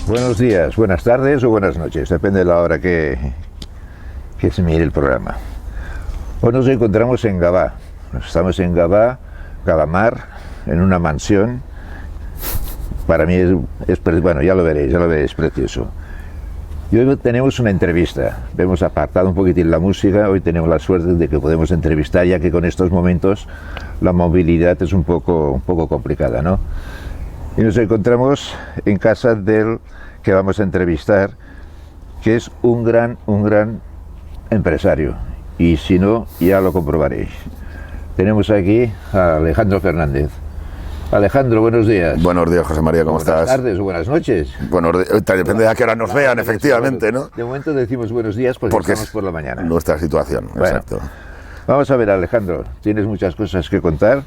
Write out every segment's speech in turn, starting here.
Buenos días, buenas tardes o buenas noches, depende de la hora que se mire el programa. Hoy nos encontramos en Gavà. Estamos en Gavà, Gavamar, en una mansión. Para mí bueno, ya lo veréis, es precioso. Y hoy tenemos una entrevista. Hemos apartado un poquitín la música. Hoy tenemos la suerte de que podemos entrevistar, ya que con estos momentos la movilidad es un poco complicada, ¿no? Y nos encontramos en casa del que vamos a entrevistar, que es un gran empresario, y si no, ya lo comprobaréis. Tenemos aquí a Alejandro Fernández. Alejandro, buenos días. Buenos días, José María, ¿cómo estás? Buenas tardes o buenas noches. Bueno, depende de a qué hora nos vean, efectivamente, ¿no? De momento decimos buenos días porque estamos por la mañana. Nuestra situación, bueno, exacto. Vamos a ver, Alejandro, tienes muchas cosas que contar,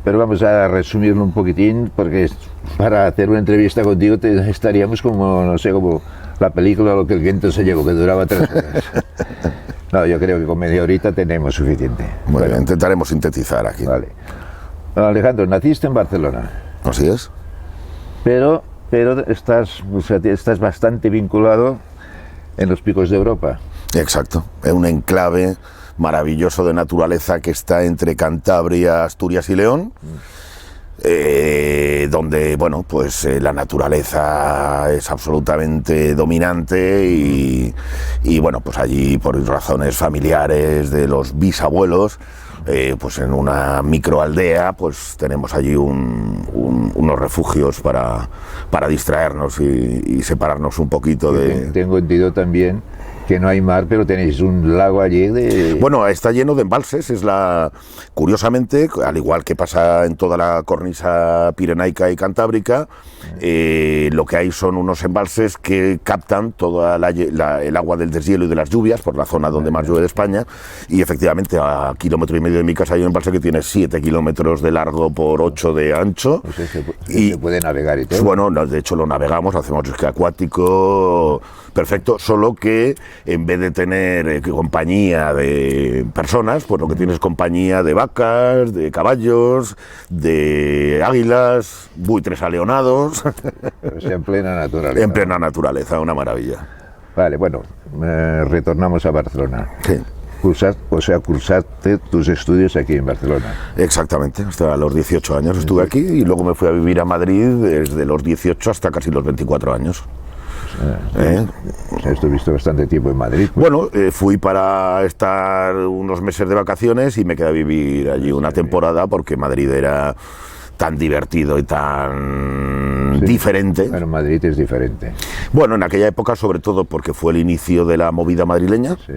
pero vamos a resumirlo un poquitín, porque para hacer una entrevista contigo estaríamos como, no sé, como la película Lo que el viento se llevó, que duraba 3 horas. No, yo creo que con media horita tenemos suficiente. Muy bien, intentaremos sintetizar aquí. Vale. Alejandro, naciste en Barcelona. Así es. Pero estás bastante vinculado en los picos de Europa. Exacto, es un enclave maravilloso de naturaleza que está entre Cantabria, Asturias y León, donde, bueno, pues la naturaleza es absolutamente dominante y bueno, pues allí por razones familiares de los bisabuelos, pues en una microaldea, pues tenemos allí unos refugios para distraernos y separarnos un poquito de... Tengo entendido también que no hay mar, pero tenéis un lago allí de... Bueno, está lleno de embalses, curiosamente, al igual que pasa en toda la cornisa pirenaica y cantábrica, lo que hay son unos embalses que captan toda el agua del deshielo y de las lluvias, por la zona donde más llueve de España, y efectivamente a 1,5 kilómetros de mi casa hay un embalse que tiene 7 kilómetros de largo por 8 de ancho. Pues se puede navegar y todo. Bueno, de hecho lo navegamos, hacemos esquí acuático, perfecto, solo que en vez de tener compañía de personas, pues lo que tienes es compañía de vacas, de caballos, de águilas, buitres aleonados. O sea, en plena naturaleza. En plena naturaleza, una maravilla. Vale, bueno, retornamos a Barcelona. Sí. Cursaste tus estudios aquí en Barcelona. Exactamente, hasta los 18 años estuve aquí y luego me fui a vivir a Madrid desde los 18 hasta casi los 24 años. Estuviste bastante tiempo en Madrid. Bueno, fui para estar unos meses de vacaciones y me quedé a vivir allí una temporada porque Madrid era tan divertido y tan diferente. Bueno, Madrid es diferente. Bueno, en aquella época sobre todo porque fue el inicio de la movida madrileña. Sí.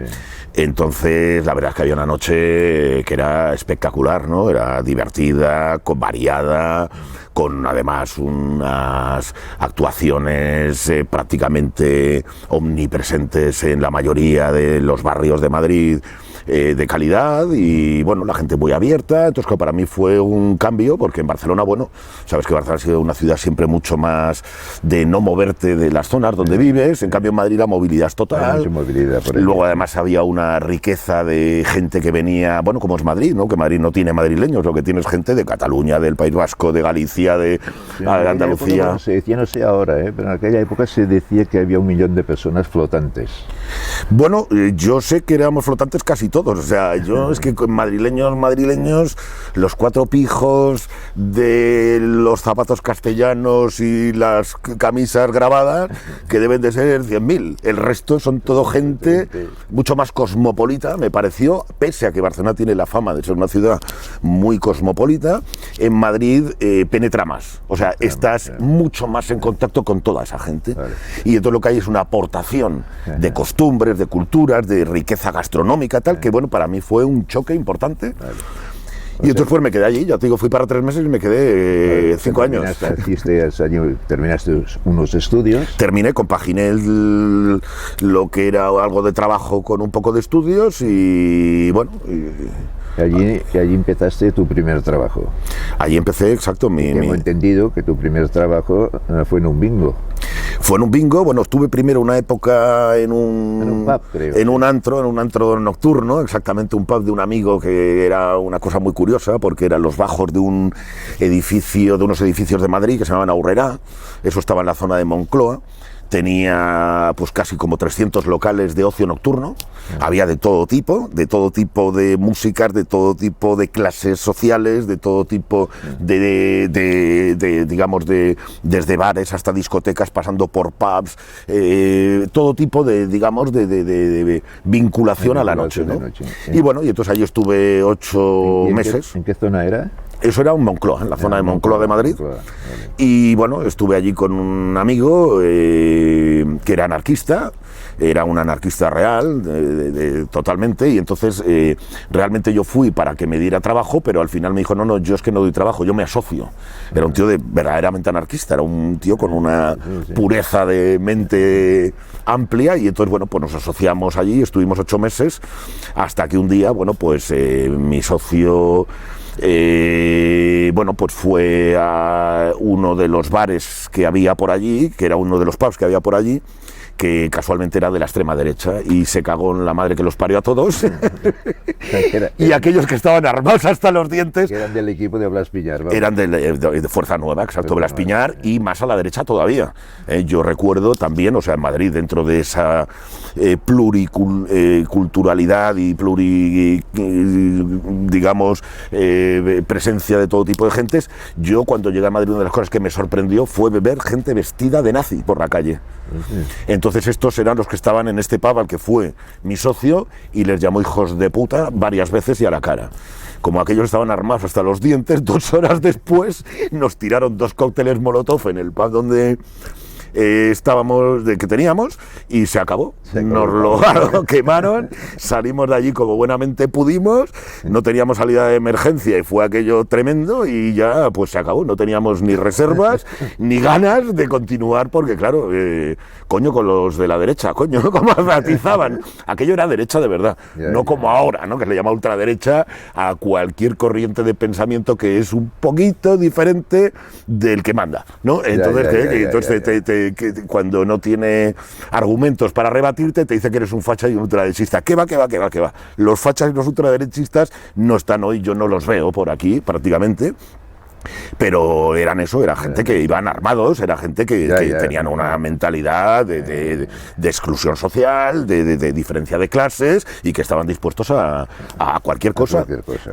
Entonces la verdad es que había una noche que era espectacular, ¿no? Era divertida, variada, con además unas actuaciones prácticamente omnipresentes en la mayoría de los barrios de Madrid, de calidad, y bueno, la gente muy abierta. Entonces que para mí fue un cambio, porque en Barcelona, bueno, sabes que Barcelona ha sido una ciudad siempre mucho más de no moverte de las zonas donde vives. En cambio en Madrid la movilidad es total. Mucha movilidad, por ejemplo. Luego además había una riqueza de gente que venía, bueno, como es Madrid, ¿no? Que Madrid no tiene madrileños, lo que tiene es gente de Cataluña, del País Vasco, de Galicia, de Andalucía. Se decía, no sé ahora, pero en aquella época se decía que había 1 millón de personas flotantes. Bueno, yo sé que éramos flotantes casi todos, o sea, yo es que con madrileños, los 4 pijos de los zapatos castellanos y las camisas grabadas, que deben de ser 100.000. El resto son todo gente mucho más cosmopolita, me pareció, pese a que Barcelona tiene la fama de ser una ciudad muy cosmopolita. En Madrid penetra más, o sea, estás mucho más en contacto con toda esa gente. Vale. Y entonces lo que hay es una aportación de costumbres, de culturas, de riqueza gastronómica, tal, que bueno, para mí fue un choque importante. Vale. Y entonces pues me quedé allí, ya te digo, fui para 3 meses y me quedé 5 años. Terminaste unos estudios. Terminé, compaginé lo que era algo de trabajo con un poco de estudios y bueno... Y allí empezaste tu primer trabajo. Allí empecé, exacto. Tengo entendido que tu primer trabajo fue en un bingo. Fue en un bingo, bueno, estuve primero una época en un pub, creo. En un antro nocturno, exactamente un pub de un amigo, que era una cosa muy curiosa, porque eran los bajos de un edificio, de unos edificios de Madrid que se llamaban Aurrerá. Eso estaba en la zona de Moncloa. Tenía pues casi como 300 locales de ocio nocturno. Había de todo tipo de músicas, de todo tipo de clases sociales, de todo tipo digamos, desde bares hasta discotecas, pasando por pubs, todo tipo de vinculación a la noche, ¿no? Y bueno, y entonces allí estuve 8 meses. ¿En qué zona era? Eso era en Moncloa, en la zona de Moncloa de Madrid. Vale. Y bueno, estuve allí con un amigo que era anarquista, era un anarquista real, totalmente, y entonces realmente yo fui para que me diera trabajo, pero al final me dijo, no, yo es que no doy trabajo, yo me asocio. Era un tío verdaderamente anarquista, era un tío con una pureza de mente amplia, y entonces, bueno, pues nos asociamos allí, estuvimos 8 meses, hasta que un día, bueno, pues mi socio... bueno, pues fue a uno de los bares que había por allí, que era uno de los pubs que había por allí, que casualmente era de la extrema derecha, y se cagó en la madre que los parió a todos. Y aquellos que estaban armados hasta los dientes... Que eran del equipo de Blas Piñar. Vamos. Eran de Fuerza Nueva, exacto, Blas Piñar, y más a la derecha todavía. Yo recuerdo también, o sea, en Madrid, dentro de esa pluriculturalidad y digamos, presencia de todo tipo de gentes, yo cuando llegué a Madrid, una de las cosas que me sorprendió fue ver gente vestida de nazi por la calle. Entonces estos eran los que estaban en este pub al que fue mi socio, y les llamó hijos de puta varias veces y a la cara. Como aquellos estaban armados hasta los dientes, 2 horas después nos tiraron 2 cócteles Molotov en el pub donde que teníamos, y se acabó. Nos lo quemaron, salimos de allí como buenamente pudimos, no teníamos salida de emergencia y fue aquello tremendo, y ya pues se acabó, no teníamos ni reservas ni ganas de continuar, porque claro, coño, con los de la derecha, coño, como matizaban, aquello era derecha de verdad, no como ahora, ¿no? Que se le llama ultraderecha a cualquier corriente de pensamiento que es un poquito diferente del que manda, ¿no? Entonces cuando no tiene argumentos para rebatirte, te dice que eres un facha y un ultraderechista. ¿Qué va? Los fachas y los ultraderechistas no están hoy, yo no los veo por aquí prácticamente. Pero eran eso, era gente que iban armados, era gente que tenían una mentalidad de exclusión social, de diferencia de clases, y que estaban dispuestos a cualquier cosa.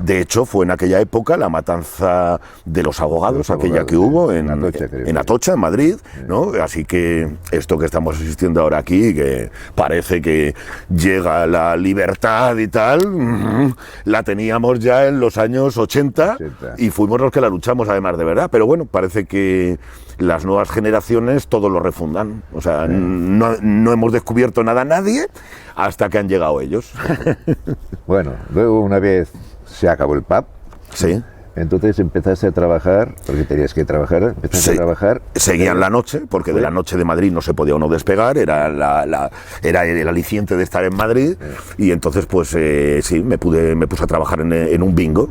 De hecho, fue en aquella época la matanza de los abogados, aquella que hubo en Atocha, en Madrid, ¿no? Así que esto que estamos asistiendo ahora aquí, que parece que llega la libertad y tal, la teníamos ya en los años 80 y fuimos los que la luchamos además de verdad, pero bueno, parece que las nuevas generaciones todo lo refundan, o sea, no hemos descubierto nada nadie hasta que han llegado ellos. Bueno, luego una vez se acabó el pub, sí. Entonces empezaste a trabajar, porque tenías que trabajar, empezaste a trabajar. Seguían la noche, porque de la noche de Madrid no se podía uno despegar, era el aliciente de estar en Madrid, y entonces pues sí, me puse a trabajar en un bingo,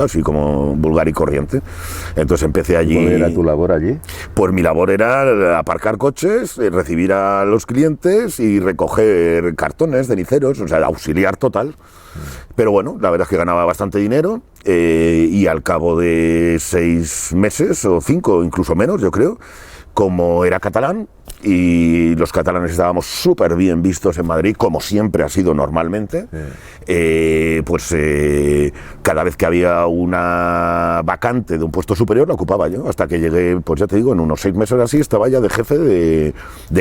así como vulgar y corriente. Entonces empecé allí. ¿Cuál era tu labor allí? Pues mi labor era aparcar coches, recibir a los clientes y recoger cartones, ceniceros, o sea, auxiliar total. Pero bueno, la verdad es que ganaba bastante dinero, y al cabo de 6 meses o 5, incluso menos, yo creo, como era catalán y los catalanes estábamos súper bien vistos en Madrid, como siempre ha sido normalmente, pues cada vez que había una vacante de un puesto superior la ocupaba yo, hasta que llegué, pues ya te digo, en unos 6 meses así estaba ya de jefe de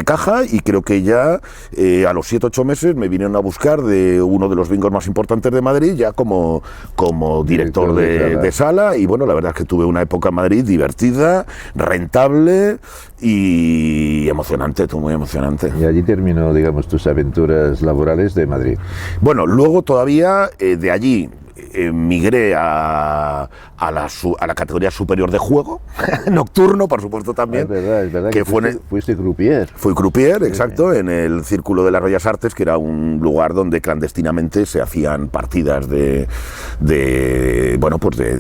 caja, y creo que ya a los 7 o 8 meses me vinieron a buscar de uno de los bingos más importantes de Madrid, ya como director de sala, y bueno, la verdad es que tuve una época en Madrid divertida, rentable y emocionante, muy emocionante. Y allí terminó, digamos, tus aventuras laborales de Madrid. Bueno, luego todavía de allí migré a la categoría superior de juego, nocturno, por supuesto también. Es verdad que fuiste croupier. Fui croupier, exacto, en el Círculo de las Bellas Artes, que era un lugar donde clandestinamente se hacían partidas de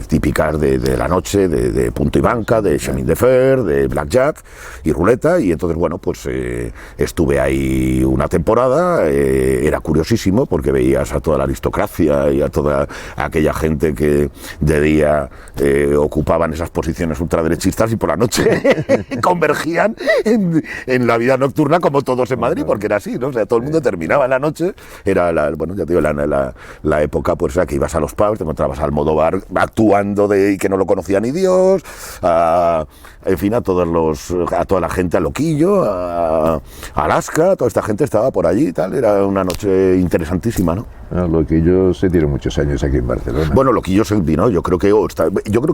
típicas de la noche, de punto y banca, de chemin de fer, de blackjack y ruleta, y entonces, bueno, pues estuve ahí una temporada, era curiosísimo porque veías a toda la aristocracia y a toda aquella gente que de día ocupaban esas posiciones ultraderechistas y por la noche convergían en la vida nocturna como todos en Madrid, porque era así, ¿no? O sea, todo el mundo terminaba en la noche, era ya te digo, la época pues era que ibas a los pubs, te encontrabas a Almodóvar actuando y que no lo conocía ni Dios, en fin, a toda la gente, a Loquillo, a Alaska, toda esta gente estaba por allí y tal, era una noche interesantísima, ¿no? Loquillo se tiró muchos años aquí en Barcelona. Bueno, Loquillo se vino, yo creo que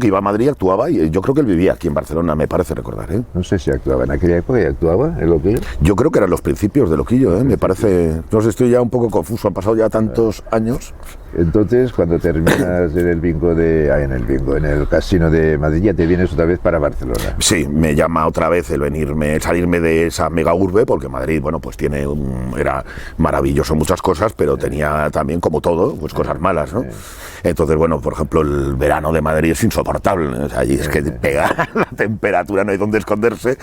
iba a Madrid, actuaba, y yo creo que él vivía aquí en Barcelona, me parece recordar, ¿eh? No sé si actuaba en aquella época, ¿y actuaba el Loquillo? Yo creo que eran los principios de Loquillo, me parece, no sé, estoy ya un poco confuso, han pasado ya tantos años. Entonces, cuando terminas en el casino de Madrid, ya te vienes otra vez para Barcelona. Sí, me llama otra vez el salirme de esa mega urbe, porque Madrid, bueno, pues era maravilloso en muchas cosas, pero tenía también, como todo, pues cosas malas, ¿no? Entonces, bueno, por ejemplo, el verano de Madrid es insoportable, ¿no? O sea, allí es que pega la temperatura, no hay dónde esconderse,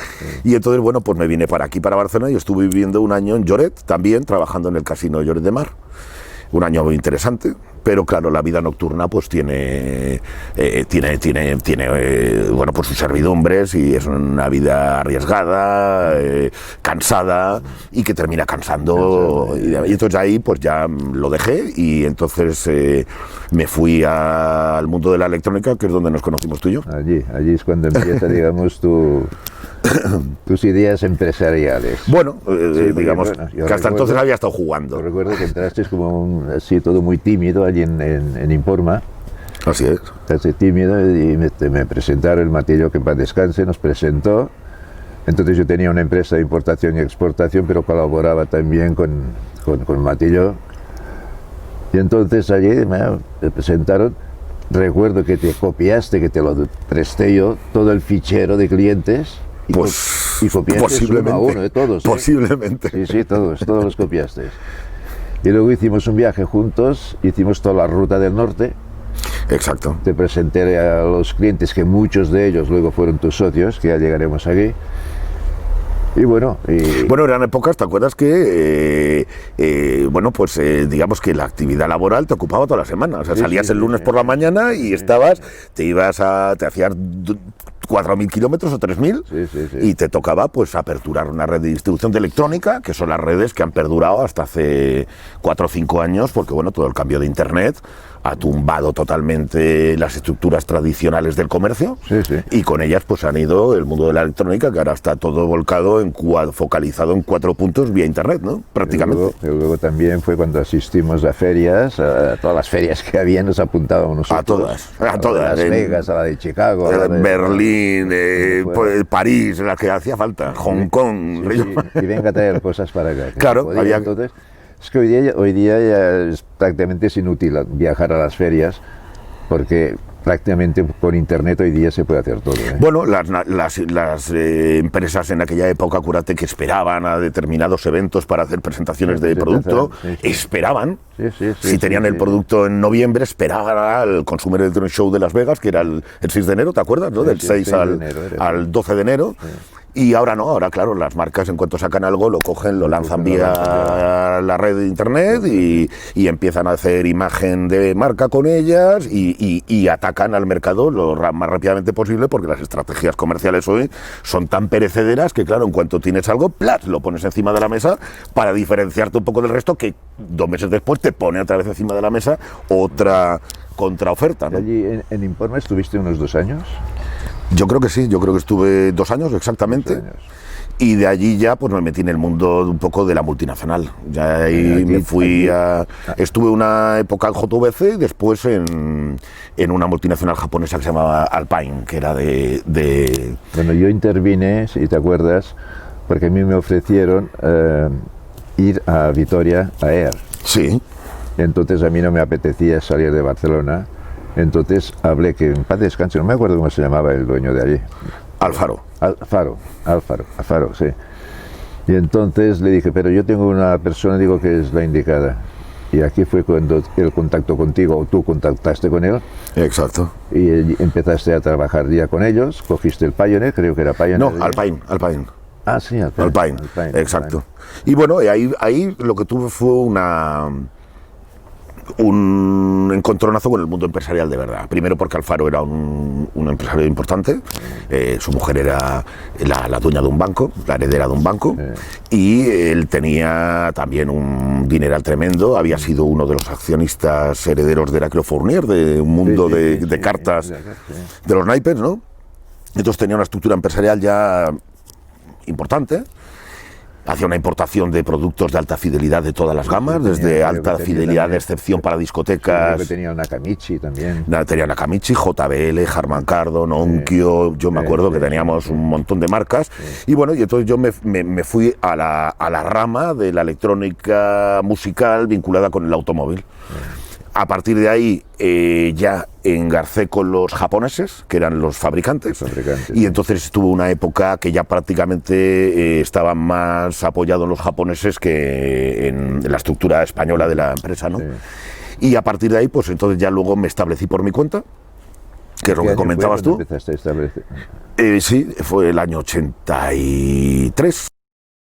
y entonces, bueno, pues me vine para aquí, para Barcelona, y estuve viviendo un año en Lloret, también, trabajando en el casino Lloret de Mar. Un año muy interesante, pero claro, la vida nocturna pues tiene bueno, pues sus servidumbres, y es una vida arriesgada, cansada, y que termina cansando, y entonces ahí pues ya lo dejé, y entonces me fui al mundo de la electrónica, que es donde nos conocimos tú y yo. Allí es cuando empieza, digamos, tus ideas empresariales. Bueno, sí, digamos que hasta entonces había estado jugando. Yo recuerdo que entraste como así todo muy tímido allí en Informa. Así es. Entraste tímido y me presentaron el Matillo, que en paz descanse, nos presentó. Entonces yo tenía una empresa de importación y exportación, pero colaboraba también con Matillo. Y entonces allí me presentaron. Recuerdo que te copiaste, que te lo presté yo, todo el fichero de clientes. Y copiaste posiblemente, uno a uno de todos. Posiblemente. Sí, todos los copiaste. Y luego hicimos un viaje juntos, hicimos toda la ruta del norte. Exacto. Te presenté a los clientes, que muchos de ellos luego fueron tus socios, que ya llegaremos aquí. Y bueno, eran épocas, ¿te acuerdas que, digamos que la actividad laboral te ocupaba toda la semana? O sea, salías el lunes por la mañana y te hacías 4.000 kilómetros o 3.000, y te tocaba pues aperturar una red de distribución de electrónica, que son las redes que han perdurado hasta hace 4 o 5 años, porque bueno, todo el cambio de Internet ha tumbado totalmente las estructuras tradicionales del comercio, y con ellas pues han ido el mundo de la electrónica, que ahora está todo volcado, focalizado en 4 puntos vía Internet, ¿no? Prácticamente. Luego también fue cuando asistimos a ferias, a todas las ferias que había, nos apuntábamos nosotros. A todas. A Las Vegas, a la de Chicago. A Berlín, París, la que hacía falta, Hong Kong. Y venga a traer cosas para acá. Claro, había... Entonces, es que hoy día ya es prácticamente inútil viajar a las ferias, porque prácticamente por internet hoy día se puede hacer todo, ¿eh? Bueno, las empresas en aquella época, acuérdate, que esperaban a determinados eventos para hacer presentaciones de producto, esperaban. Si tenían el producto en noviembre, esperaban al Consumer Electronics Show de Las Vegas, que era el 6 de enero, ¿te acuerdas? ¿No? Del 6 al 12 de enero. Y ahora no, ahora claro, las marcas en cuanto sacan algo lo cogen, lo lanzan vía la red de internet y empiezan a hacer imagen de marca con ellas y atacan al mercado lo más rápidamente posible, porque las estrategias comerciales hoy son tan perecederas que claro, en cuanto tienes algo, ¡plas!, lo pones encima de la mesa para diferenciarte un poco del resto, que 2 meses después te pone otra vez encima de la mesa otra contraoferta, ¿no? Allí en Informa estuviste unos 2 años. Yo creo que sí, yo creo que estuve 2 años exactamente. 2 años. Y de allí ya pues me metí en el mundo un poco de la multinacional. Ya ahí me fui estuve una época en JVC y después en una multinacional japonesa que se llamaba Alpine, que era de... Bueno, yo intervine, si te acuerdas, porque a mí me ofrecieron ir a Vitoria Air. Sí. Entonces a mí no me apetecía salir de Barcelona. Entonces hablé, que en paz descanse, no me acuerdo cómo se llamaba el dueño de allí. Alfaro. Alfaro, sí. Y entonces le dije, pero yo tengo una persona, digo, que es la indicada. Y aquí fue cuando el contacto contigo, o tú contactaste con él. Exacto. Y empezaste a trabajar ya con ellos, cogiste el Pioneer, creo que era Pioneer. No, Alpine. Ah, sí, Alpine, exacto. Y bueno, ahí lo que tuve fue un encontronazo con el mundo empresarial de verdad. Primero porque Alfaro era un empresario importante, su mujer era la dueña de un banco, la heredera de un banco, y él tenía también un dineral tremendo, había sido uno de los accionistas herederos de Heraclio Fournier, de un mundo de cartas, de los naipes, ¿no? Entonces tenía una estructura empresarial ya importante. Hacía una importación de productos de alta fidelidad de todas las gamas, desde alta fidelidad de excepción para discotecas. Creo que tenía Nakamichi también. Tenía Nakamichi, JBL, Harman Kardon, Onkyo. Yo me acuerdo que teníamos un montón de marcas. Y bueno, y entonces yo me fui a la rama de la electrónica musical vinculada con el automóvil. A partir de ahí ya engarcé con los japoneses, que eran los fabricantes, y entonces estuvo una época que ya prácticamente estaba más apoyado en los japoneses que en la estructura española de la empresa, ¿no? Sí. Y a partir de ahí, pues entonces ya luego me establecí por mi cuenta, que es lo que comentabas tú. ¿Empezaste a establecer? Sí, fue el año 83.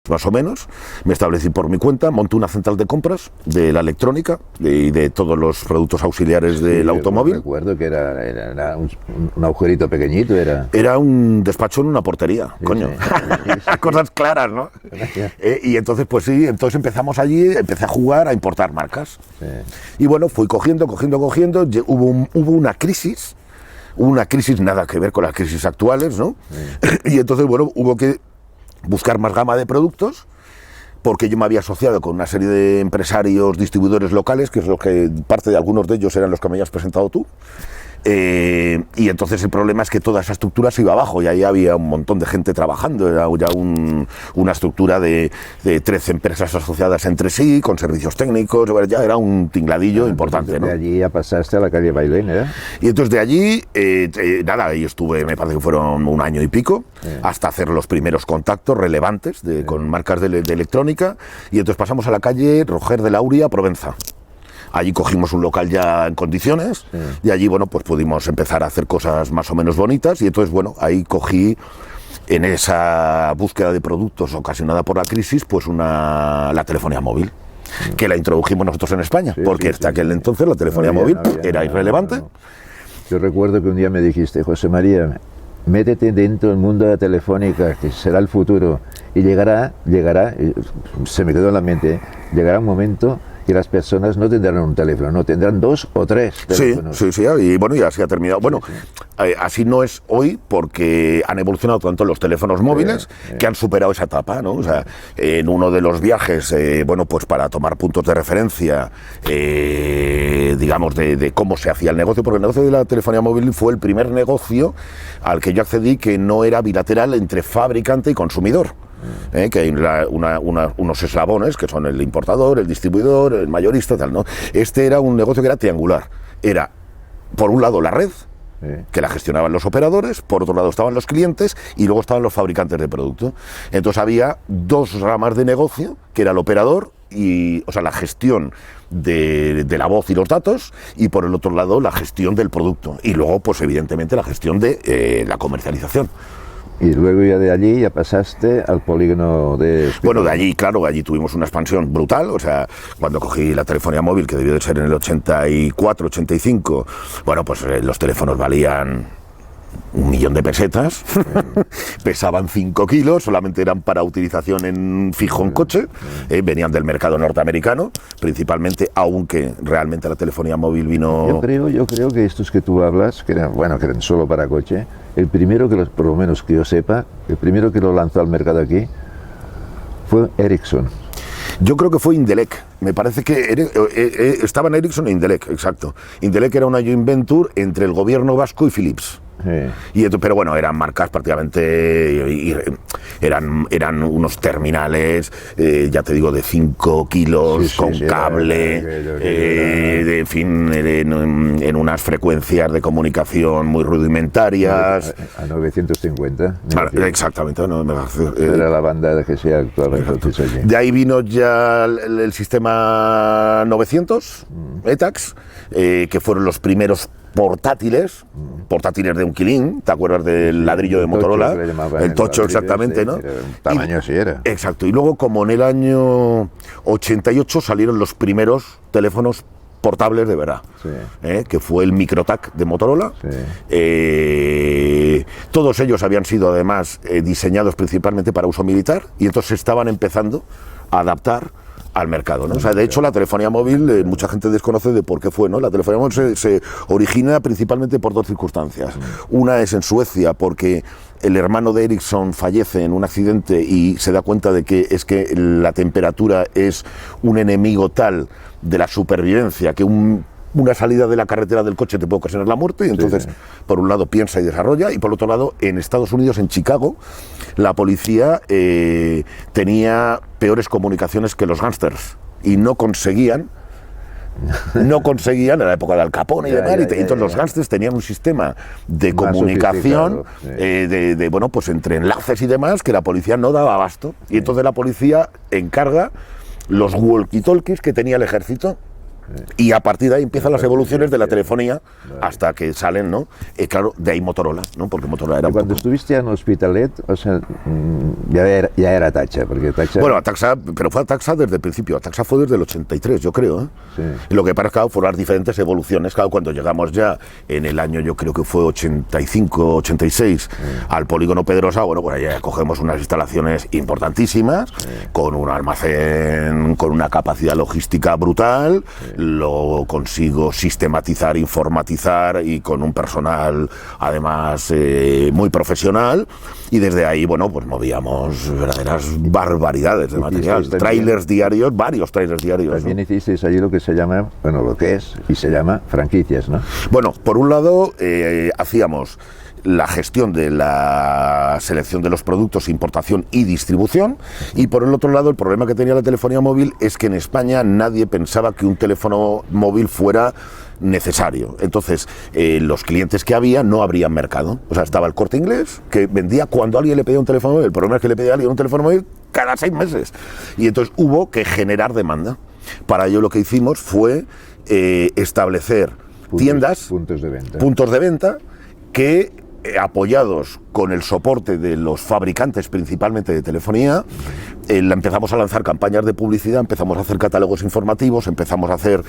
Más o menos, me establecí por mi cuenta, monté una central de compras de la electrónica y de todos los productos auxiliares del automóvil. Recuerdo que era un agujerito pequeñito. Era un despacho en una portería, sí, coño. Sí. Cosas claras, ¿no? Y entonces, pues sí, entonces empezamos allí, empecé a jugar, a importar marcas. Sí. Y bueno, fui cogiendo, hubo una crisis nada que ver con las crisis actuales, ¿no? Sí. Y entonces, bueno, hubo que buscar más gama de productos, porque yo me había asociado con una serie de empresarios, distribuidores locales, que es lo que parte de algunos de ellos eran los que me habías presentado tú. Y entonces el problema es que toda esa estructura se iba abajo y ahí había un montón de gente trabajando, era ya una estructura de 13 empresas asociadas entre sí, con servicios técnicos, ya era un tingladillo importante, ¿no? De allí ya pasaste a la calle Bailén, ¿eh? Y entonces de allí, ahí estuve, me parece que fueron un año y pico, hasta hacer los primeros contactos relevantes con marcas de electrónica, y entonces pasamos a la calle Roger de Lauria, Provenza. Allí cogimos un local ya en condiciones, y allí, bueno, pues pudimos empezar a hacer cosas más o menos bonitas, y entonces, bueno, ahí cogí, en esa búsqueda de productos ocasionada por la crisis, pues la telefonía móvil, que la introdujimos nosotros en España, porque hasta aquel entonces la telefonía móvil era irrelevante. Yo recuerdo que un día me dijiste, José María, métete dentro del mundo de la telefónica, que será el futuro, y llegará, se me quedó en la mente, llegará un momento que las personas no tendrán un teléfono, no tendrán 2 o 3 teléfonos. Sí, y bueno, y así ha terminado. Bueno, así no es hoy porque han evolucionado tanto los teléfonos móviles que han superado esa etapa, ¿no? O sea, en uno de los viajes, bueno, pues para tomar puntos de referencia, digamos, de cómo se hacía el negocio, porque el negocio de la telefonía móvil fue el primer negocio al que yo accedí que no era bilateral entre fabricante y consumidor. Que hay unos eslabones que son el importador, el distribuidor, el mayorista, tal, ¿no? Este era un negocio que era triangular. Era, por un lado, la red, que la gestionaban los operadores, por otro lado estaban los clientes y luego estaban los fabricantes de producto. Entonces había 2 ramas de negocio, que era el operador, o sea, la gestión de la voz y los datos, y por el otro lado la gestión del producto. Y luego, pues evidentemente, la gestión de la comercialización. Y luego ya de allí ya pasaste al polígono de... Bueno, de allí, claro, allí tuvimos una expansión brutal, o sea, cuando cogí la telefonía móvil, que debió de ser en el 84, 85, bueno, pues los teléfonos valían 1.000.000 de pesetas, pesaban 5 kilos, solamente eran para utilización en fijo en coche, venían del mercado norteamericano, principalmente, aunque realmente la telefonía móvil vino... Yo creo que estos que tú hablas, que eran solo para coche, el primero que por lo menos que yo sepa, el primero que lo lanzó al mercado aquí fue Ericsson. Yo creo que fue Indelec. Me parece que estaban Ericsson e Indelec, exacto. Indelec era una joint venture entre el gobierno vasco y Philips. Pero bueno, eran marcas prácticamente, eran unos terminales, ya te digo, de 5 kilos, con cable, en fin, en unas frecuencias de comunicación muy rudimentarias. A 950. Exactamente. Era la banda que se actuaba entonces allí. De ahí vino ya el sistema 900, ETAX, que fueron los primeros portátiles de un quilín, ¿te acuerdas del ladrillo de Motorola? El tocho, exactamente, ¿no? Un tamaño así era. Exacto, y luego como en el año 88 salieron los primeros teléfonos portables de verdad, que fue el Microtac de Motorola. Todos ellos habían sido además diseñados principalmente para uso militar y entonces estaban empezando a adaptar al mercado, ¿no? O sea, de hecho, la telefonía móvil, mucha gente desconoce de por qué fue, ¿no? La telefonía móvil se origina principalmente por dos circunstancias. Una es en Suecia, porque el hermano de Ericsson fallece en un accidente y se da cuenta de que es que la temperatura es un enemigo tal de la supervivencia que una salida de la carretera del coche te puede ocasionar la muerte, y entonces, por un lado, piensa y desarrolla, y por otro lado, en Estados Unidos, en Chicago, la policía tenía peores comunicaciones que los gángsters, y no conseguían, en la época de Al Capone y demás, entonces los gángsters tenían un sistema de comunicación, bueno, pues entre enlaces y demás, que la policía no daba abasto, y entonces la policía encarga los walkie-talkies que tenía el ejército. Y a partir de ahí empiezan las evoluciones de la telefonía hasta que salen, ¿no? Claro, de ahí Motorola, ¿no? Porque Motorola era cuando estuviste en Hospitalet, o sea, ya era Taxa, porque Taxa... Bueno, Taxa, pero fue Taxa desde el principio. Taxa fue desde el 83, yo creo, ¿eh? Lo que pasa es que claro, fueron las diferentes evoluciones. Claro, cuando llegamos ya en el año, yo creo que fue 85, 86, al polígono Pedrosa, bueno, pues ya cogemos unas instalaciones importantísimas, con un almacén, con una capacidad logística brutal. Lo consigo sistematizar, informatizar y con un personal además muy profesional, y desde ahí, bueno, pues movíamos verdaderas barbaridades de material, trailers diarios, varios trailers diarios. También hicisteis allí lo que se llama, bueno, lo que es y se llama franquicias, ¿no? Bueno, por un lado hacíamos la gestión de la selección de los productos, importación y distribución, y por el otro lado el problema que tenía la telefonía móvil es que en España nadie pensaba que un teléfono móvil fuera necesario. Entonces los clientes que había no abrían mercado. O sea, estaba el Corte Inglés, que vendía cuando alguien le pedía un teléfono móvil. El problema es que le pedía a alguien un teléfono móvil cada 6 meses, y entonces hubo que generar demanda. Para ello lo que hicimos fue establecer puntos de venta que, apoyados con el soporte de los fabricantes principalmente de telefonía, empezamos a lanzar campañas de publicidad, empezamos a hacer catálogos informativos, empezamos a hacer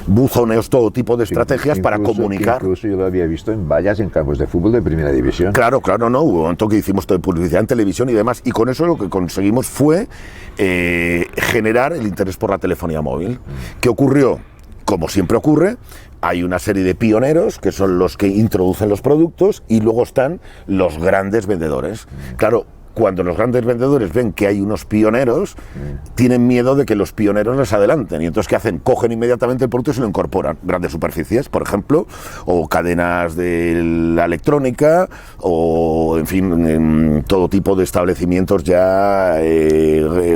buzoneos, todo tipo de estrategias para comunicar. Incluso yo lo había visto en vallas en campos de fútbol de primera división. Claro, no, hubo un momento que hicimos publicidad en televisión y demás, y con eso lo que conseguimos fue generar el interés por la telefonía móvil. ¿Qué ocurrió? Como siempre ocurre, hay una serie de pioneros que son los que introducen los productos, y luego están los grandes vendedores. Claro, cuando los grandes vendedores ven que hay unos pioneros, tienen miedo de que los pioneros les adelanten, y entonces ¿qué hacen? Cogen inmediatamente el producto y se lo incorporan. Grandes superficies, por ejemplo, o cadenas de la electrónica, o en fin, todo tipo de establecimientos ya,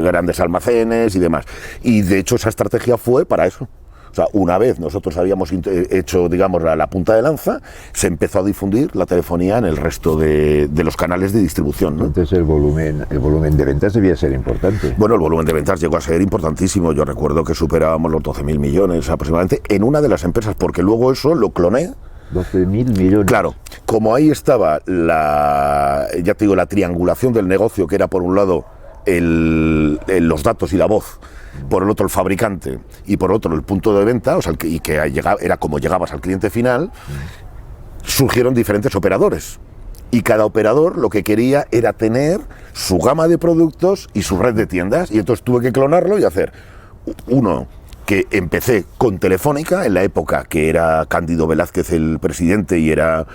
grandes almacenes y demás. Y de hecho esa estrategia fue para eso. O sea, una vez nosotros habíamos hecho, digamos, la punta de lanza, se empezó a difundir la telefonía en el resto de los canales de distribución, ¿no? Entonces el volumen de ventas debía ser importante. Bueno, el volumen de ventas llegó a ser importantísimo. Yo recuerdo que superábamos los 12.000 millones aproximadamente en una de las empresas, porque luego eso lo cloné. 12.000 millones. Claro, como ahí estaba ya te digo, la triangulación del negocio, que era por un lado los datos y la voz, por el otro el fabricante y por otro el punto de venta, o sea, era como llegabas al cliente final, surgieron diferentes operadores. Y cada operador lo que quería era tener su gama de productos y su red de tiendas, y entonces tuve que clonarlo y hacer uno que empecé con Telefónica, en la época que era Cándido Velázquez el presidente y era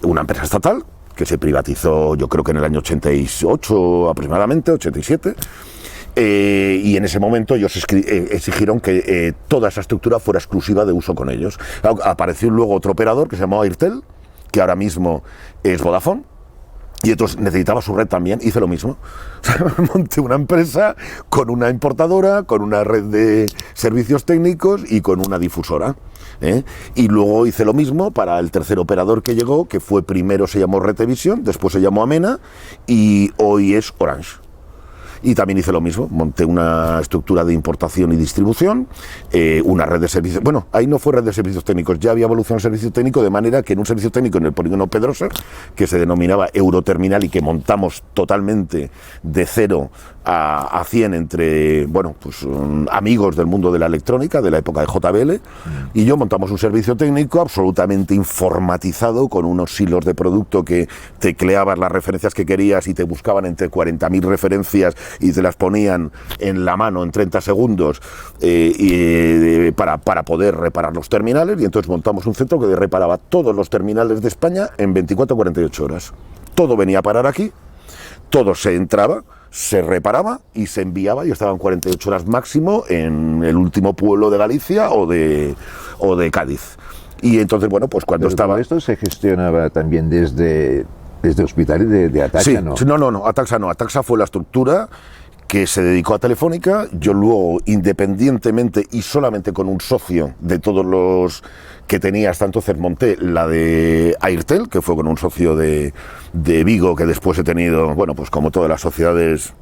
una empresa estatal, que se privatizó yo creo que en el año 88 aproximadamente, 87, y en ese momento ellos exigieron que toda esa estructura fuera exclusiva de uso con ellos. Apareció luego otro operador que se llamaba Airtel, que ahora mismo es Vodafone, y entonces necesitaba su red también, hice lo mismo. Monté una empresa con una importadora, con una red de servicios técnicos y con una difusora. Y luego hice lo mismo para el tercer operador que llegó, que fue primero se llamó Retevisión, después se llamó Amena y hoy es Orange. Y también hice lo mismo, monté una estructura de importación y distribución, una red de servicios, bueno, ahí no fue red de servicios técnicos, ya había evolución de servicio técnico, de manera que en un servicio técnico en el polígono Pedrosa, que se denominaba Euroterminal y que montamos totalmente de 0 a 100 entre, bueno, pues amigos del mundo de la electrónica, de la época de JBL, y yo montamos un servicio técnico absolutamente informatizado, con unos hilos de producto que tecleabas las referencias que querías y te buscaban entre 40.000 referencias y te las ponían en la mano en 30 segundos para poder reparar los terminales, y entonces montamos un centro que reparaba todos los terminales de España en 24 o 48 horas. Todo venía a parar aquí, todo se entraba, se reparaba y se enviaba, y estaban 48 horas máximo en el último pueblo de Galicia o de Cádiz. Y entonces, bueno, pues cuando estaba... Esto se gestionaba también desde Hospitalet de Ataxa, sí, ¿no? No, Ataxa no. Ataxa fue la estructura que se dedicó a Telefónica. Yo luego, independientemente y solamente con un socio de todos los que tenía hasta entonces, monté la de Airtel, que fue con un socio de Vigo, que después he tenido, bueno, pues como todas las sociedades,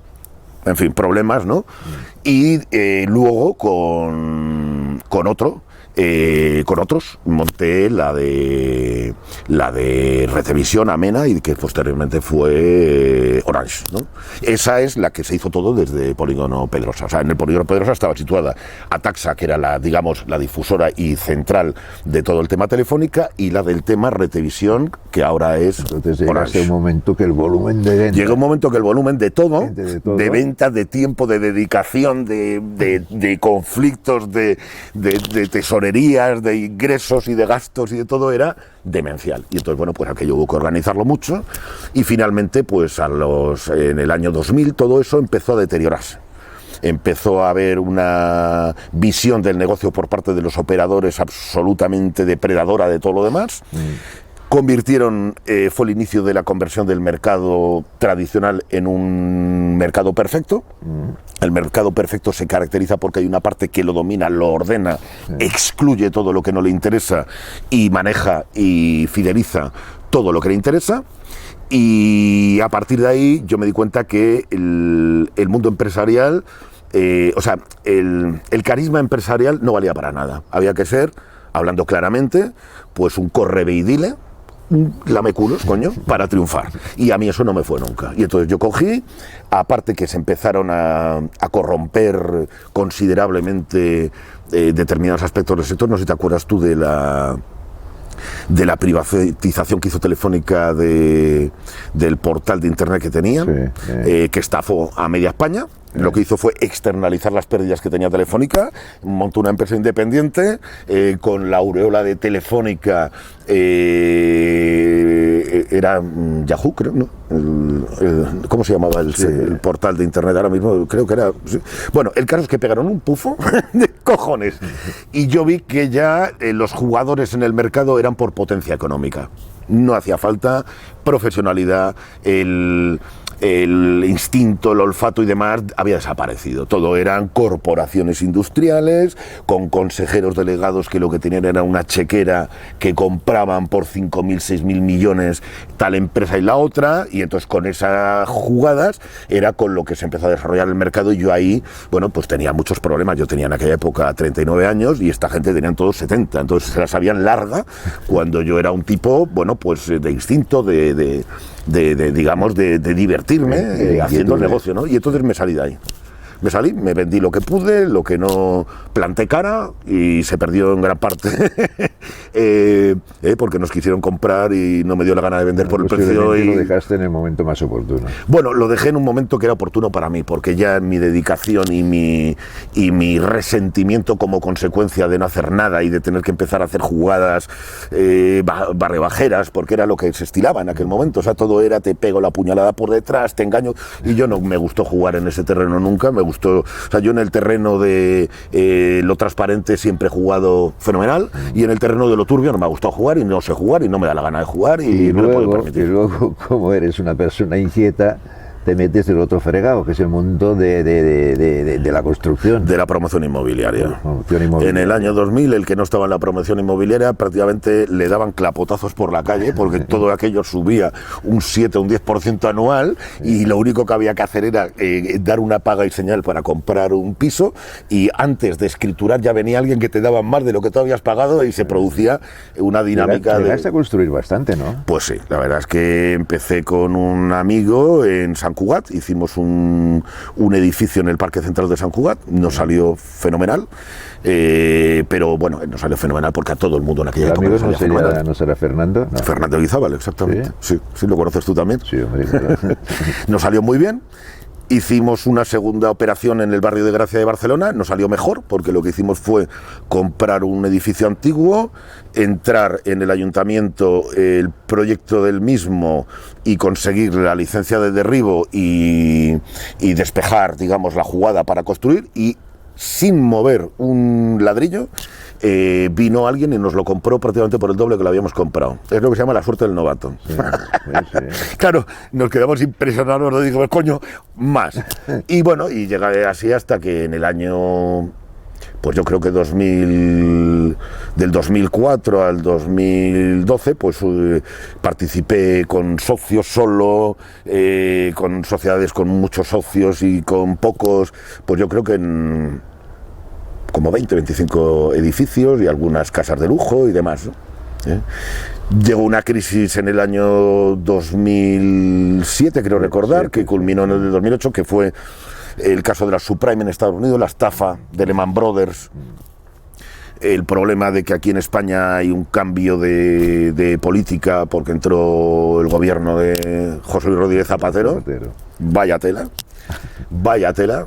en fin, problemas, ¿no? Y luego con otros monté la de Retevisión, Amena, y que posteriormente fue Orange, ¿no? Esa es la que se hizo todo desde Polígono Pedrosa. O sea, en el Polígono Pedrosa estaba situada Ataxa, que era la difusora y central de todo el tema Telefónica, y la del tema Retevisión, que ahora es Entonces Orange. un momento que el volumen de venta... Llega un momento que el volumen de todo, de venta, de tiempo, de dedicación, de conflictos, de tesorería, de ingresos y de gastos y de todo, era demencial. Y entonces, bueno, pues aquello hubo que organizarlo mucho, y finalmente, pues en el año 2000 todo eso empezó a deteriorarse. Empezó a haber una visión del negocio por parte de los operadores absolutamente depredadora de todo lo demás. Fue el inicio de la conversión del mercado tradicional en un mercado perfecto. El mercado perfecto se caracteriza porque hay una parte que lo domina, lo ordena, excluye todo lo que no le interesa y maneja y fideliza todo lo que le interesa. Y a partir de ahí yo me di cuenta que el mundo empresarial, el carisma empresarial no valía para nada. Había que ser, hablando claramente, pues un correveidile, lameculos, coño, para triunfar. Y a mí eso no me fue nunca. Y entonces yo cogí, aparte que se empezaron a corromper considerablemente determinados aspectos del sector. No sé si te acuerdas tú de la privatización que hizo Telefónica del portal de internet que tenían, que estafó a media España. Lo que hizo fue externalizar las pérdidas que tenía Telefónica, montó una empresa independiente con la aureola de Telefónica, era Yahoo, creo, ¿no? ¿Cómo se llamaba el portal de internet ahora mismo? Creo que era... Sí. Bueno, el caso es que pegaron un pufo de cojones, y yo vi que ya los jugadores en el mercado eran por potencia económica. No hacía falta profesionalidad, el instinto, el olfato y demás había desaparecido. Todo eran corporaciones industriales con consejeros delegados que lo que tenían era una chequera que compraban por 5.000, 6.000 millones tal empresa y la otra, y entonces con esas jugadas era con lo que se empezó a desarrollar el mercado. Y yo ahí, bueno, pues tenía muchos problemas. Yo tenía en aquella época 39 años y esta gente tenían todos 70, entonces se la sabían larga, cuando yo era un tipo, bueno, pues de instinto, digamos, de divertirme haciendo el negocio, ¿no? Y entonces me salí de ahí. Me vendí lo que pude, lo que no planté cara, y se perdió en gran parte porque nos quisieron comprar y no me dio la gana de vender por el precio. Y lo dejaste en el momento más oportuno. Bueno, lo dejé en un momento que era oportuno para mí, porque ya mi dedicación y mi resentimiento como consecuencia de no hacer nada y de tener que empezar a hacer jugadas barrebajeras, porque era lo que se estilaba en aquel momento. O sea, todo era te pego la puñalada por detrás, te engaño, y yo no me gustó jugar en ese terreno nunca. Me gustó. O sea, yo en el terreno de lo transparente siempre he jugado fenomenal, y en el terreno de lo turbio no me ha gustado jugar, y no sé jugar, y no me da la gana de jugar, y no luego, me puedo permitir. y luego, como eres una persona inquieta, te metes en el otro fregado, que es el mundo de la construcción. De la promoción inmobiliaria. Promoción inmobiliaria. En el año 2000, el que no estaba en la promoción inmobiliaria prácticamente le daban clapotazos por la calle, porque todo aquello subía un 7 o un 10% anual, y lo único que había que hacer era dar una paga y señal para comprar un piso, y antes de escriturar ya venía alguien que te daba más de lo que tú habías pagado, y se producía una dinámica. Llegaste a construir bastante, ¿no? Pues sí, la verdad es que empecé con un amigo en San Cugat, hicimos un edificio en el Parque Central de San Cugat, nos salió fenomenal, pero bueno, nos salió fenomenal porque a todo el mundo en aquella época nos salía fenomenal. ¿No será Fernando? No. Fernando Guizábal, exactamente. Sí, lo conoces tú también. Sí, hombre, claro. Nos salió muy bien. Hicimos una segunda operación en el barrio de Gracia de Barcelona, nos salió mejor, porque lo que hicimos fue comprar un edificio antiguo, entrar en el ayuntamiento el proyecto del mismo y conseguir la licencia de derribo y despejar, digamos, la jugada para construir, y sin mover un ladrillo, vino alguien y nos lo compró prácticamente por el doble que lo habíamos comprado. Es lo que se llama la suerte del novato. Sí, sí. Claro, nos quedamos impresionados, nos dijimos, coño, más. Y bueno, y llegué así hasta que en el año, pues yo creo que del 2004 al 2012, pues participé con socios solo, con sociedades con muchos socios y con pocos, pues yo creo que en como 20, 25 edificios y algunas casas de lujo y demás, ¿no? Llegó una crisis en el año 2007, creo recordar, que culminó en el 2008, que fue el caso de la subprime en Estados Unidos, la estafa de Lehman Brothers, el problema de que aquí en España hay un cambio de política porque entró el gobierno de José Luis Rodríguez Zapatero. Vaya tela, vaya tela.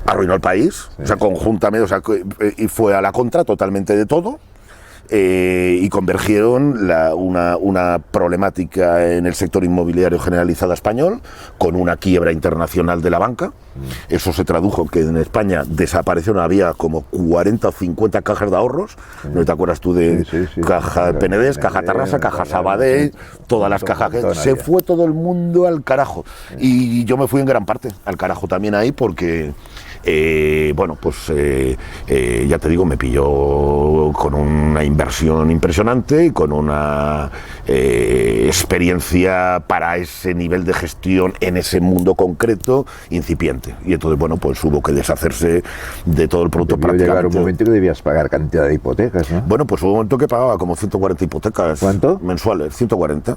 Arruinó el país, sí. O sea, conjuntamente, o sea, y fue a la contra totalmente de todo, y convergieron una problemática en el sector inmobiliario generalizada español con una quiebra internacional de la banca. Eso se tradujo que en España desaparecieron, había como 40 o 50 cajas de ahorros, ¿no te acuerdas tú de Caja Penedés, Caja Tarrasa, Caja Sabadell, todas las cajas? Se fue todo el mundo al carajo, y yo me fui en gran parte al carajo también ahí, porque bueno, pues ya te digo, me pilló con una inversión impresionante y con una experiencia para ese nivel de gestión en ese mundo concreto incipiente. Y entonces, bueno, pues hubo que deshacerse de todo el producto prácticamente. Llegar un momento que debías pagar cantidad de hipotecas, ¿no? Bueno, pues hubo un momento que pagaba como 140 hipotecas. ¿Cuánto? Mensuales, 140.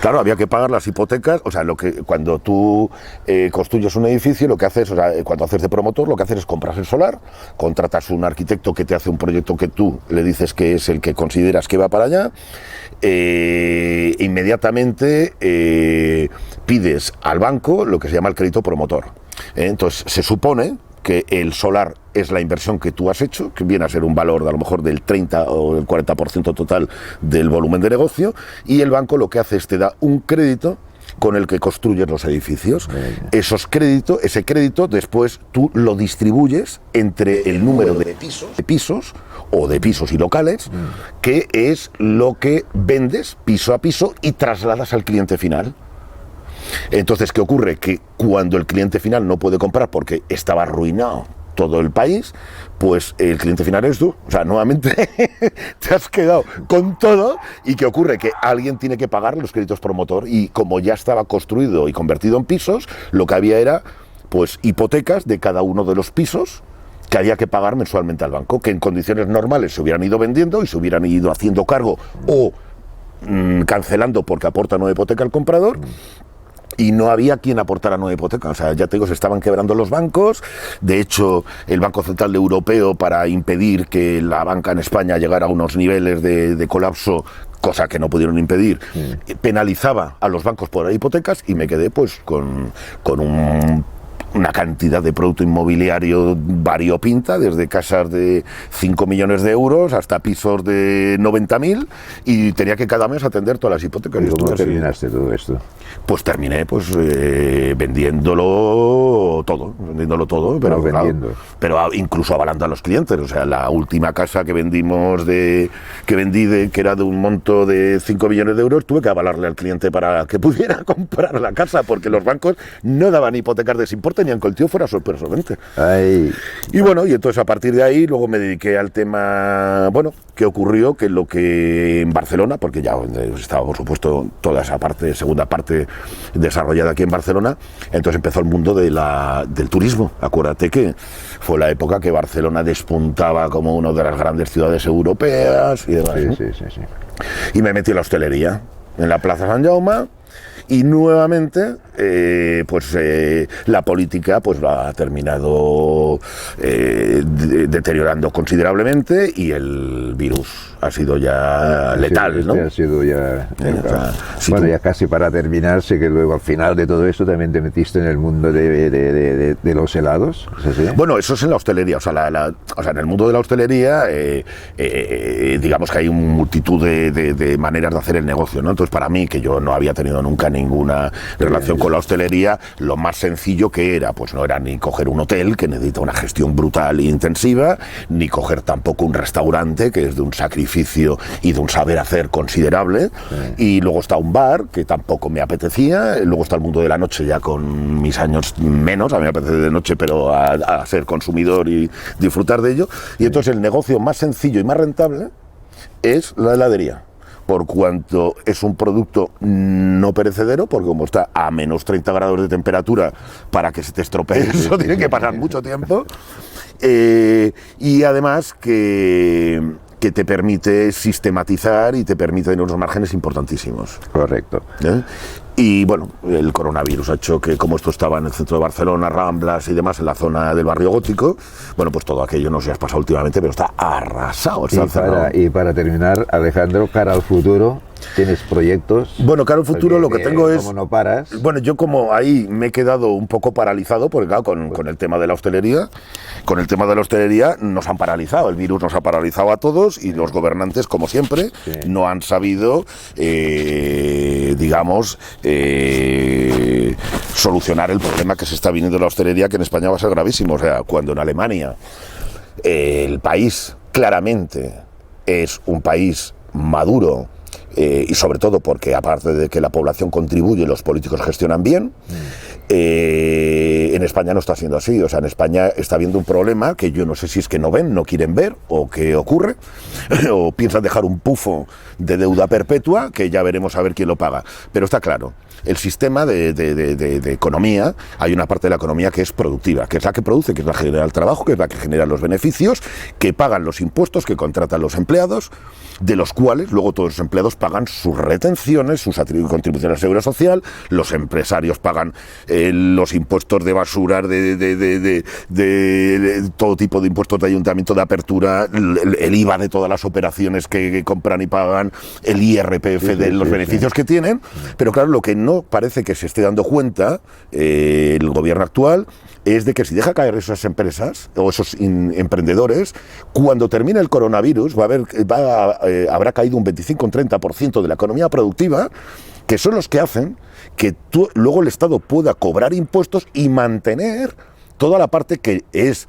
Claro, había que pagar las hipotecas, o sea, cuando tú construyes un edificio, lo que haces, o sea, cuando haces de promotor, lo que haces es compras el solar, contratas un arquitecto que te hace un proyecto que tú le dices que es el que consideras que va para allá, inmediatamente pides al banco lo que se llama el crédito promotor. Entonces, se supone que el solar es la inversión que tú has hecho, que viene a ser un valor de a lo mejor del 30 o el 40% total del volumen de negocio, y el banco lo que hace es te da un crédito con el que construyes los edificios. Ese crédito después tú lo distribuyes entre el número de pisos o de pisos y locales, que es lo que vendes piso a piso y trasladas al cliente final. Entonces, ¿qué ocurre? Que cuando el cliente final no puede comprar porque estaba arruinado todo el país, pues el cliente final eres tú. O sea, nuevamente te has quedado con todo. ¿Y qué ocurre? Que alguien tiene que pagar los créditos promotor, y como ya estaba construido y convertido en pisos, lo que había era pues hipotecas de cada uno de los pisos que había que pagar mensualmente al banco, que en condiciones normales se hubieran ido vendiendo y se hubieran ido haciendo cargo o cancelando porque aporta nueva hipoteca al comprador. Y no había quien aportara nueva hipoteca. O sea, ya te digo, se estaban quebrando los bancos. De hecho, el Banco Central Europeo, para impedir que la banca en España llegara a unos niveles de colapso, cosa que no pudieron impedir, penalizaba a los bancos por hipotecas, y me quedé pues con una cantidad de producto inmobiliario variopinta, desde casas de 5 millones de euros hasta pisos de 90.000, y tenía que cada mes atender todas las hipotecas. ¿Y cómo terminaste todo esto? pues terminé vendiéndolo todo, pero, No vendiendo. pero incluso avalando a los clientes. O sea, la última casa que vendí que era de un monto de 5 millones de euros, tuve que avalarle al cliente para que pudiera comprar la casa, porque los bancos no daban hipotecas de ese importe ni aunque el tío fuera súper solvente. Ay. Y bueno, y entonces a partir de ahí luego me dediqué al tema, bueno, ¿qué ocurrió? Que lo que en Barcelona, porque ya estaba por supuesto toda esa parte, segunda parte desarrollada aquí en Barcelona, entonces empezó el mundo del turismo. Acuérdate que fue la época que Barcelona despuntaba como una de las grandes ciudades europeas y demás, ¿no? Sí. Y me metí en la hostelería, en la Plaza Sant Jaume, y nuevamente la política pues la ha terminado deteriorando considerablemente, y el virus ha sido ya letal, ¿no? Ha sido ya... Si bueno, ya casi para terminar, sé que luego al final de todo esto también te metiste en el mundo de los helados, ¿es así? Bueno, eso es en la hostelería, o sea, en el mundo de la hostelería digamos que hay una multitud de maneras de hacer el negocio, ¿no? Entonces, para mí, que yo no había tenido nunca ninguna relación con la hostelería, lo más sencillo que era, pues no era ni coger un hotel, que necesita una gestión brutal e intensiva, ni coger tampoco un restaurante, que es de un sacrificio y de un saber hacer considerable, y luego está un bar, que tampoco me apetecía, luego está el mundo de la noche, ya con mis años menos, a mí me apetece de noche, pero a ser consumidor y disfrutar de ello, y entonces el negocio más sencillo y más rentable es la heladería, por cuanto es un producto no perecedero, porque como está a menos 30 grados de temperatura, para que se te estropee eso tiene que pasar mucho tiempo, y además que te permite sistematizar y te permite tener unos márgenes importantísimos. Correcto. Y bueno, el coronavirus ha hecho que, como esto estaba en el centro de Barcelona, Ramblas y demás, en la zona del barrio gótico, bueno, pues todo aquello no se ha pasado últimamente, pero está arrasado. Y para terminar, Alejandro, cara al futuro, ¿tienes proyectos? Bueno, cara al futuro lo que tengo es... ¿Cómo no paras? Bueno, yo como ahí me he quedado un poco paralizado, porque claro, con el tema de la hostelería, nos han paralizado, el virus nos ha paralizado a todos, y los gobernantes, como siempre, no han sabido, solucionar el problema que se está viniendo de la hostelería, que en España va a ser gravísimo. O sea, cuando en Alemania el país claramente es un país maduro, y sobre todo porque, aparte de que la población contribuye, los políticos gestionan bien, en España no está siendo así. O sea, en España está habiendo un problema que yo no sé si es que no ven, no quieren ver, o qué ocurre, o piensan dejar un pufo de deuda perpetua, que ya veremos a ver quién lo paga. Pero está claro, el sistema de economía, hay una parte de la economía que es productiva, que es la que produce, que es la que genera el trabajo, que es la que genera los beneficios, que pagan los impuestos, que contratan los empleados, de los cuales luego todos los empleados pagan sus retenciones, sus contribuciones a la seguridad social, los empresarios pagan los impuestos de basura, de todo tipo de impuestos de ayuntamiento, de apertura, el IVA de todas las operaciones que compran y pagan, el IRPF de los beneficios que tienen. Pero claro, lo que no parece que se esté dando cuenta el gobierno actual es de que si deja caer esas empresas o esos emprendedores, cuando termine el coronavirus habrá caído un 25 o un 30% de la economía productiva, que son los que hacen que luego el Estado pueda cobrar impuestos y mantener toda la parte que es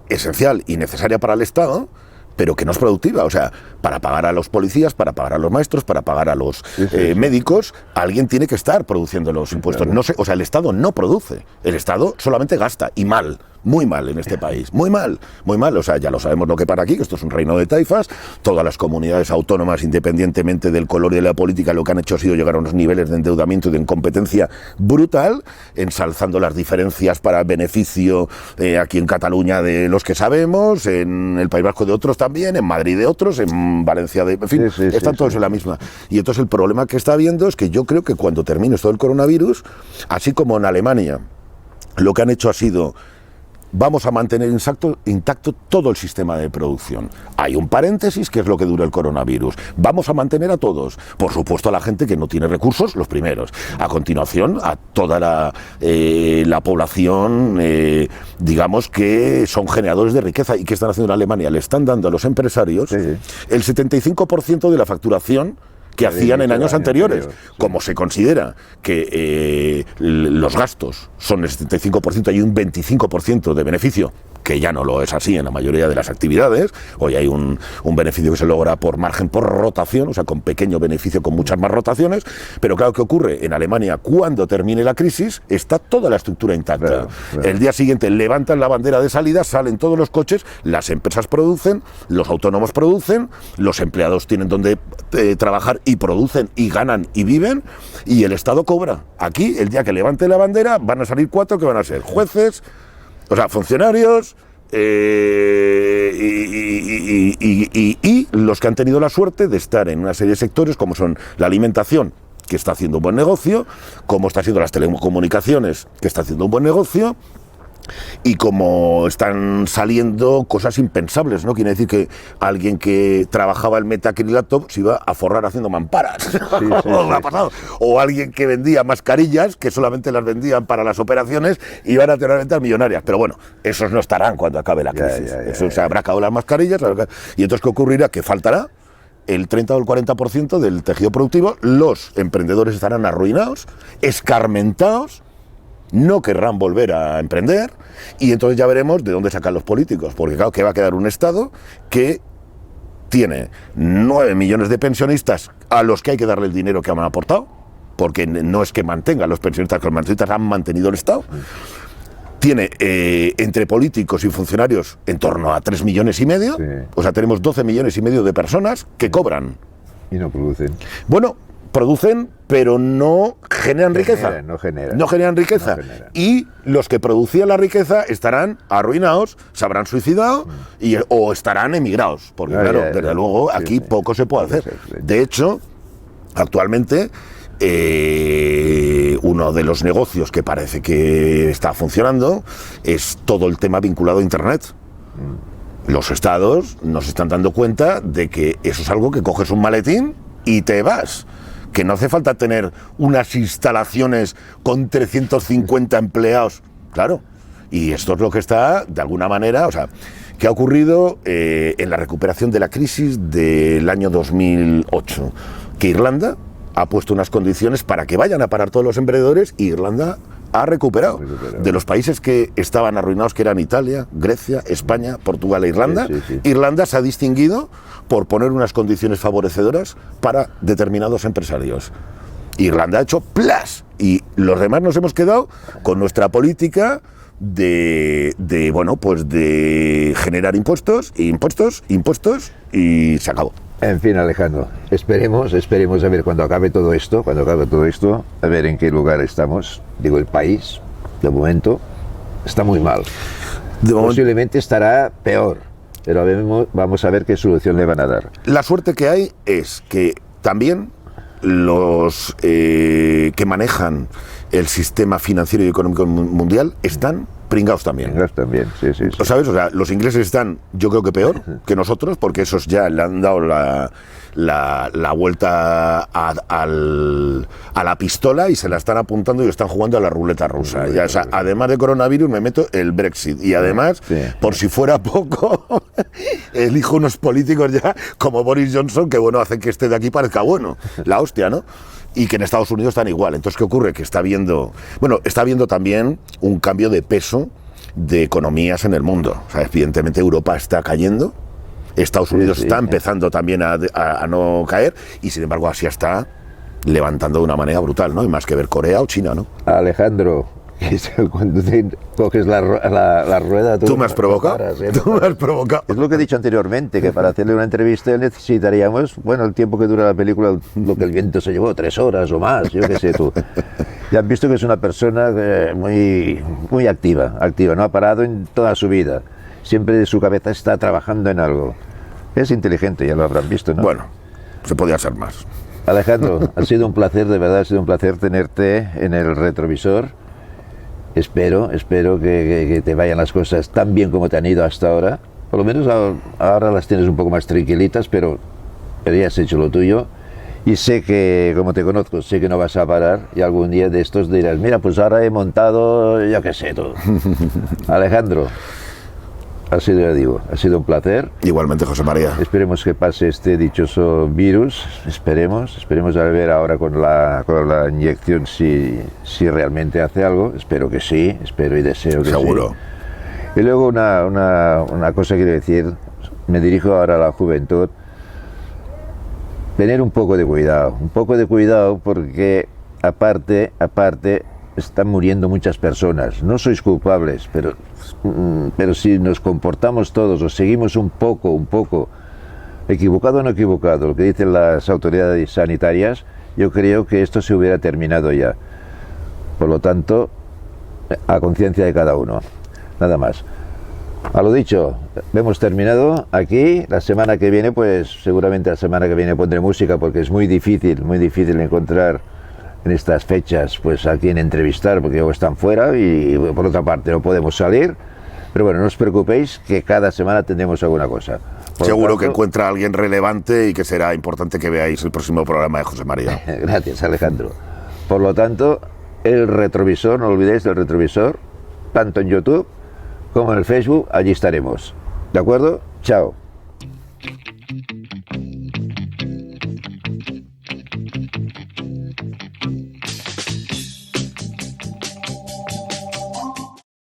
esencial y necesaria para el Estado, pero que no es productiva. O sea, para pagar a los policías, para pagar a los maestros, para pagar a los médicos, alguien tiene que estar produciendo los impuestos. Claro. No sé, o sea, el Estado no produce, el Estado solamente gasta, y mal. Muy mal en este país, muy mal, o sea, ya lo sabemos lo que para aquí, que esto es un reino de taifas, todas las comunidades autónomas, independientemente del color y de la política, lo que han hecho ha sido llegar a unos niveles de endeudamiento y de incompetencia brutal, ensalzando las diferencias para beneficio aquí en Cataluña de los que sabemos, en el País Vasco de otros también, en Madrid de otros, en Valencia de... En fin, están todos en la misma. Y entonces el problema que está habiendo es que yo creo que cuando termine esto del coronavirus, así como en Alemania, lo que han hecho ha sido... Vamos a mantener intacto todo el sistema de producción. Hay un paréntesis, que es lo que dura el coronavirus. Vamos a mantener a todos. Por supuesto, a la gente que no tiene recursos, los primeros. A continuación, a toda la población, digamos, que son generadores de riqueza. ¿Y qué están haciendo en Alemania? Le están dando a los empresarios el 75% de la facturación que hacían en años anteriores. Sí. Como se considera que los gastos son el 75% y un 25% de beneficio, que ya no lo es así en la mayoría de las actividades. Hoy hay un beneficio que se logra por margen, por rotación, o sea, con pequeño beneficio, con muchas más rotaciones, pero claro, ¿qué ocurre? En Alemania, cuando termine la crisis, está toda la estructura intacta. Claro. El día siguiente levantan la bandera de salida, salen todos los coches, las empresas producen, los autónomos producen, los empleados tienen donde trabajar y producen y ganan y viven, y el Estado cobra. Aquí, el día que levante la bandera, van a salir 4 que van a ser jueces, o sea, funcionarios y los que han tenido la suerte de estar en una serie de sectores como son la alimentación, que está haciendo un buen negocio, como está haciendo las telecomunicaciones, que está haciendo un buen negocio, y como están saliendo cosas impensables, ¿no? Quiere decir que alguien que trabajaba el metacrilato se iba a forrar haciendo mamparas. Sí, Ha pasado. O alguien que vendía mascarillas, que solamente las vendían para las operaciones, iban a tener ventas millonarias. Pero bueno, esos no estarán cuando acabe la crisis. Eso se habrá acabado las mascarillas. Y entonces, ¿qué ocurrirá? Que faltará el 30 o el 40% del tejido productivo. Los emprendedores estarán arruinados, escarmentados, no querrán volver a emprender, y entonces ya veremos de dónde sacan los políticos, porque claro, que va a quedar un Estado que tiene 9 millones de pensionistas a los que hay que darle el dinero que han aportado, porque no es que mantengan los pensionistas, que los pensionistas han mantenido el Estado. Tiene entre políticos y funcionarios en torno a 3,5 millones, sí. O sea, tenemos 12,5 millones de personas que cobran. Y no producen. Bueno, producen, pero no generan riqueza. No generan. No generan riqueza. No generan. Y los que producían la riqueza estarán arruinados, se habrán suicidado o estarán emigrados. Porque claro, desde luego, aquí poco se puede hacer. De hecho, actualmente, uno de los negocios que parece que está funcionando es todo el tema vinculado a Internet. Los estados nos están dando cuenta de que eso es algo que coges un maletín y te vas. Que no hace falta tener unas instalaciones con 350 empleados. Claro. Y esto es lo que está, de alguna manera, o sea, ¿qué ha ocurrido en la recuperación de la crisis del año 2008? Que Irlanda ha puesto unas condiciones para que vayan a parar todos los emprendedores, y Irlanda ha recuperado. De los países que estaban arruinados, que eran Italia, Grecia, España, Portugal e Irlanda, Irlanda se ha distinguido por poner unas condiciones favorecedoras para determinados empresarios. Irlanda ha hecho ¡plas! Y los demás nos hemos quedado con nuestra política de generar impuestos, y se acabó. En fin, Alejandro, esperemos a ver cuando acabe todo esto, a ver en qué lugar estamos. Digo, el país, de momento, está muy mal. Posiblemente estará peor, pero vamos a ver qué solución le van a dar. La suerte que hay es que también los que manejan el sistema financiero y económico mundial están pringados también. Pringados también, sí. ¿Lo sabes? O sea, los ingleses están, yo creo que peor que nosotros, porque esos ya le han dado la vuelta a la pistola y se la están apuntando y están jugando a la ruleta rusa. Ya, o sea, además de coronavirus me meto el Brexit, y además, por si fuera poco, elijo unos políticos ya como Boris Johnson, que bueno, hacen que este de aquí parezca bueno. La hostia, ¿no? Y que en Estados Unidos están igual. Entonces, ¿qué ocurre? Que está habiendo también un cambio de peso de economías en el mundo. O sea, evidentemente Europa está cayendo, Estados Unidos está empezando también a no caer, y sin embargo Asia está levantando de una manera brutal, ¿no? Y más que ver Corea o China, ¿no? Alejandro, cuando coges la rueda... Tú me has provocado. Tú me has provocado. Es lo que he dicho anteriormente, que para hacerle una entrevista necesitaríamos, bueno, el tiempo que dura la película, lo que el viento se llevó, 3 horas o más, yo qué sé tú. Ya has visto que es una persona muy activa, no ha parado en toda su vida. Siempre su cabeza está trabajando en algo. Es inteligente, ya lo habrán visto, ¿no? Bueno, se podía ser más. Alejandro, ha sido un placer, de verdad, ha sido un placer tenerte en el retrovisor. Espero que te vayan las cosas tan bien como te han ido hasta ahora. Por lo menos ahora las tienes un poco más tranquilitas, pero ya has hecho lo tuyo. Y sé que, como te conozco, sé que no vas a parar, y algún día de estos dirás, mira, pues ahora he montado, yo qué sé, todo. Alejandro. ha sido, ya digo, ha sido un placer. Igualmente, José María. Esperemos que pase este dichoso virus, esperemos a ver ahora con la inyección si realmente hace algo. Espero que sí, espero y deseo que Seguro. sí. Y luego una cosa quiero decir, me dirijo ahora a la juventud, tener un poco de cuidado porque aparte están muriendo muchas personas. No sois culpables, pero si nos comportamos todos o seguimos un poco, equivocado o no equivocado, lo que dicen las autoridades sanitarias, yo creo que esto se hubiera terminado ya. Por lo tanto, a conciencia de cada uno. Nada más. A lo dicho, hemos terminado aquí. La semana que viene, pues seguramente la semana que viene pondré música porque es muy difícil encontrar en estas fechas pues a quien entrevistar porque luego están fuera y por otra parte no podemos salir, pero bueno, no os preocupéis que cada semana tendremos alguna cosa. Seguro que encuentra a alguien relevante y que será importante que veáis el próximo programa de José María. Gracias, Alejandro. Por lo tanto, el retrovisor, no olvidéis del retrovisor, tanto en YouTube como en el Facebook, allí estaremos. ¿De acuerdo? Chao.